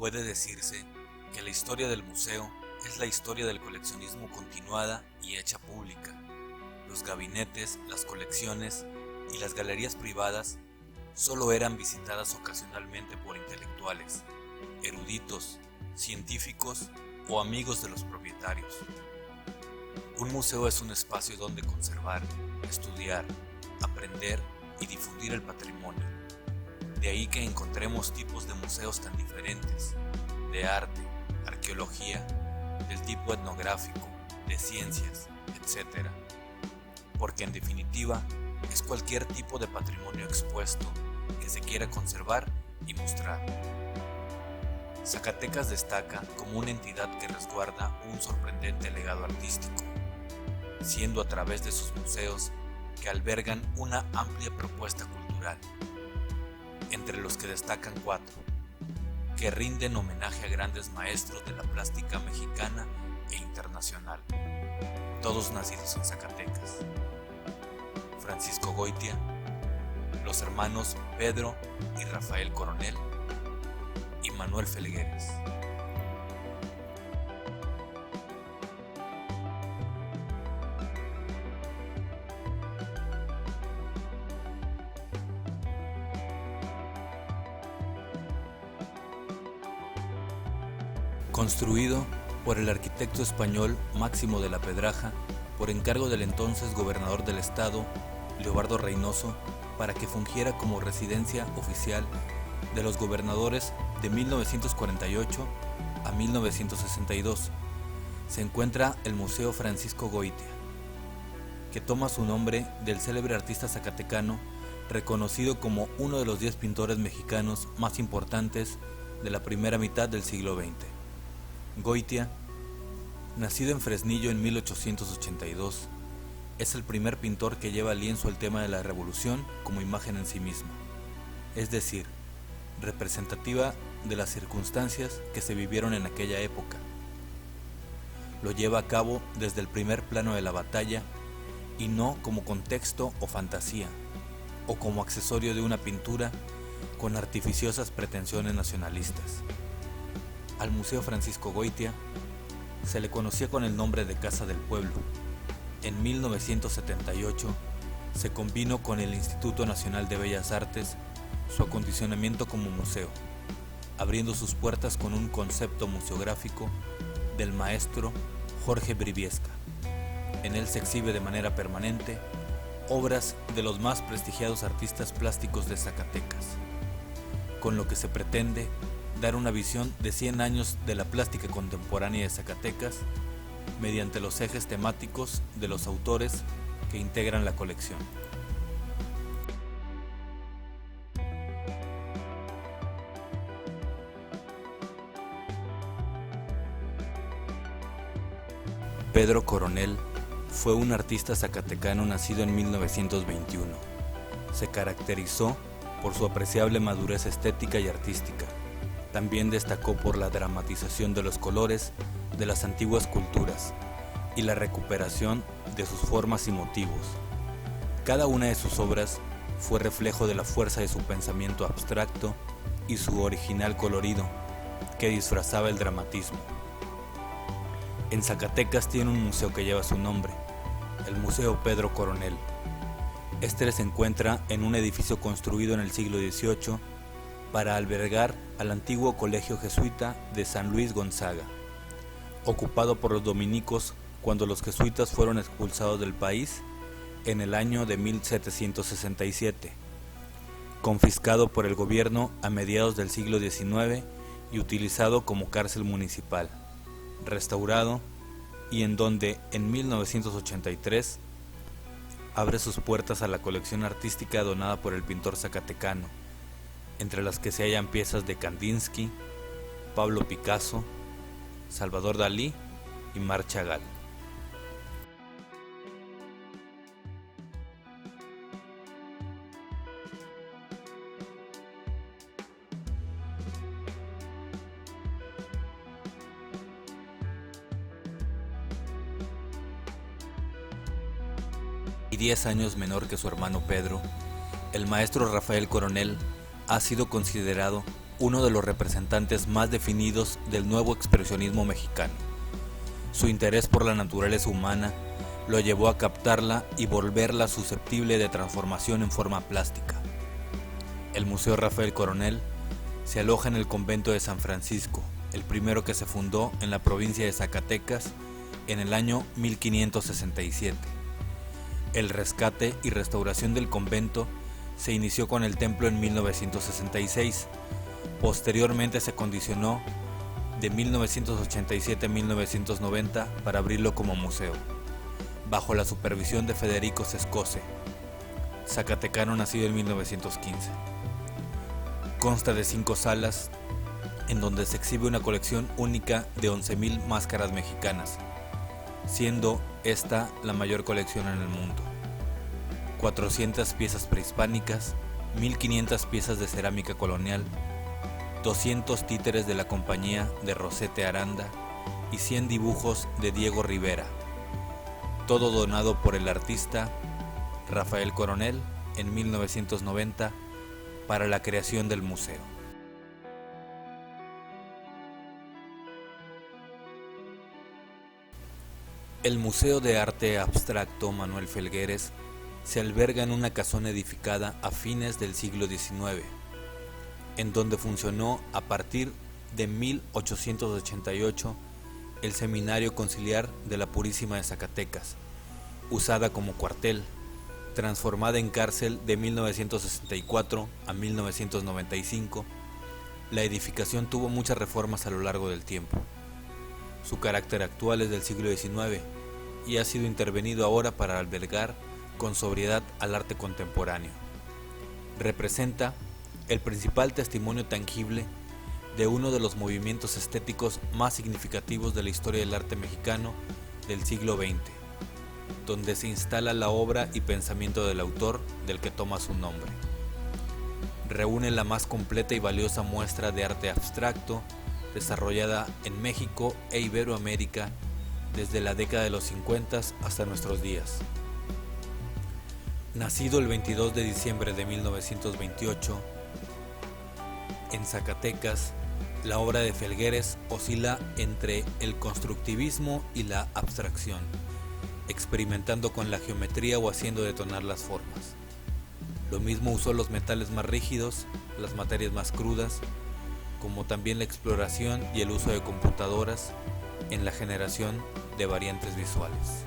Puede decirse que la historia del museo es la historia del coleccionismo continuada y hecha pública. Los gabinetes, las colecciones y las galerías privadas solo eran visitadas ocasionalmente por intelectuales, eruditos, científicos o amigos de los propietarios. Un museo es un espacio donde conservar, estudiar, aprender y difundir el patrimonio. De ahí que encontremos tipos de museos tan diferentes, de arte, arqueología, del tipo etnográfico, de ciencias, etc. Porque en definitiva es cualquier tipo de patrimonio expuesto que se quiera conservar y mostrar. Zacatecas destaca como una entidad que resguarda un sorprendente legado artístico, siendo a través de sus museos que albergan una amplia propuesta cultural, entre los que destacan 4, que rinden homenaje a grandes maestros de la plástica mexicana e internacional, todos nacidos en Zacatecas: Francisco Goitia, los hermanos Pedro y Rafael Coronel y Manuel Felgueres. Construido por el arquitecto español Máximo de la Pedraja, por encargo del entonces gobernador del estado, Leobardo Reynoso, para que fungiera como residencia oficial de los gobernadores de 1948 a 1962, se encuentra el Museo Francisco Goitia, que toma su nombre del célebre artista zacatecano, reconocido como uno de los 10 pintores mexicanos más importantes de la primera mitad del siglo XX. Goitia, nacido en Fresnillo en 1882, es el primer pintor que lleva al lienzo el tema de la revolución como imagen en sí mismo, es decir, representativa de las circunstancias que se vivieron en aquella época. Lo lleva a cabo desde el primer plano de la batalla y no como contexto o fantasía, o como accesorio de una pintura con artificiosas pretensiones nacionalistas. Al Museo Francisco Goitia se le conocía con el nombre de Casa del Pueblo. En 1978 se combinó con el Instituto Nacional de Bellas Artes su acondicionamiento como museo, abriendo sus puertas con un concepto museográfico del maestro Jorge Briviesca. En él se exhibe de manera permanente obras de los más prestigiados artistas plásticos de Zacatecas, con lo que se pretende dar una visión de 100 años de la plástica contemporánea de Zacatecas mediante los ejes temáticos de los autores que integran la colección. Pedro Coronel fue un artista zacatecano nacido en 1921. Se caracterizó por su apreciable madurez estética y artística. También destacó por la dramatización de los colores de las antiguas culturas y la recuperación de sus formas y motivos. Cada una de sus obras fue reflejo de la fuerza de su pensamiento abstracto y su original colorido, que disfrazaba el dramatismo. En Zacatecas tiene un museo que lleva su nombre, el Museo Pedro Coronel. Este se encuentra en un edificio construido en el siglo XVIII para albergar al antiguo colegio jesuita de San Luis Gonzaga, ocupado por los dominicos cuando los jesuitas fueron expulsados del país en el año de 1767, confiscado por el gobierno a mediados del siglo XIX y utilizado como cárcel municipal, restaurado y en donde en 1983 abre sus puertas a la colección artística donada por el pintor zacatecano, entre las que se hallan piezas de Kandinsky, Pablo Picasso, Salvador Dalí y Marc Chagall. Y 10 años menor que su hermano Pedro, el maestro Rafael Coronel ha sido considerado uno de los representantes más definidos del nuevo expresionismo mexicano. Su interés por la naturaleza humana lo llevó a captarla y volverla susceptible de transformación en forma plástica. El Museo Rafael Coronel se aloja en el convento de San Francisco, el primero que se fundó en la provincia de Zacatecas en el año 1567. El rescate y restauración del convento se inició con el templo en 1966. Posteriormente se condicionó de 1987 a 1990 para abrirlo como museo, bajo la supervisión de Federico Sescose, zacatecano nacido en 1915. Consta de 5 salas, en donde se exhibe una colección única de 11,000 máscaras mexicanas, siendo esta la mayor colección en el mundo. 400 piezas prehispánicas, 1,500 piezas de cerámica colonial, 200 títeres de la compañía de Rosete Aranda y 100 dibujos de Diego Rivera, todo donado por el artista Rafael Coronel en 1990 para la creación del museo. El Museo de Arte Abstracto Manuel Felgueres se alberga en una casona edificada a fines del siglo XIX, en donde funcionó a partir de 1888 el Seminario Conciliar de la Purísima de Zacatecas, usada como cuartel, transformada en cárcel de 1964 a 1995. La edificación tuvo muchas reformas a lo largo del tiempo. Su carácter actual es del siglo XIX y ha sido intervenido ahora para albergar con sobriedad al arte contemporáneo. Representa el principal testimonio tangible de uno de los movimientos estéticos más significativos de la historia del arte mexicano del siglo XX, donde se instala la obra y pensamiento del autor del que toma su nombre. Reúne la más completa y valiosa muestra de arte abstracto desarrollada en México e Iberoamérica desde la década de los 50 hasta nuestros días. Nacido el 22 de diciembre de 1928, en Zacatecas, la obra de Felgueres oscila entre el constructivismo y la abstracción, experimentando con la geometría o haciendo detonar las formas. Lo mismo usó los metales más rígidos, las materias más crudas, como también la exploración y el uso de computadoras en la generación de variantes visuales.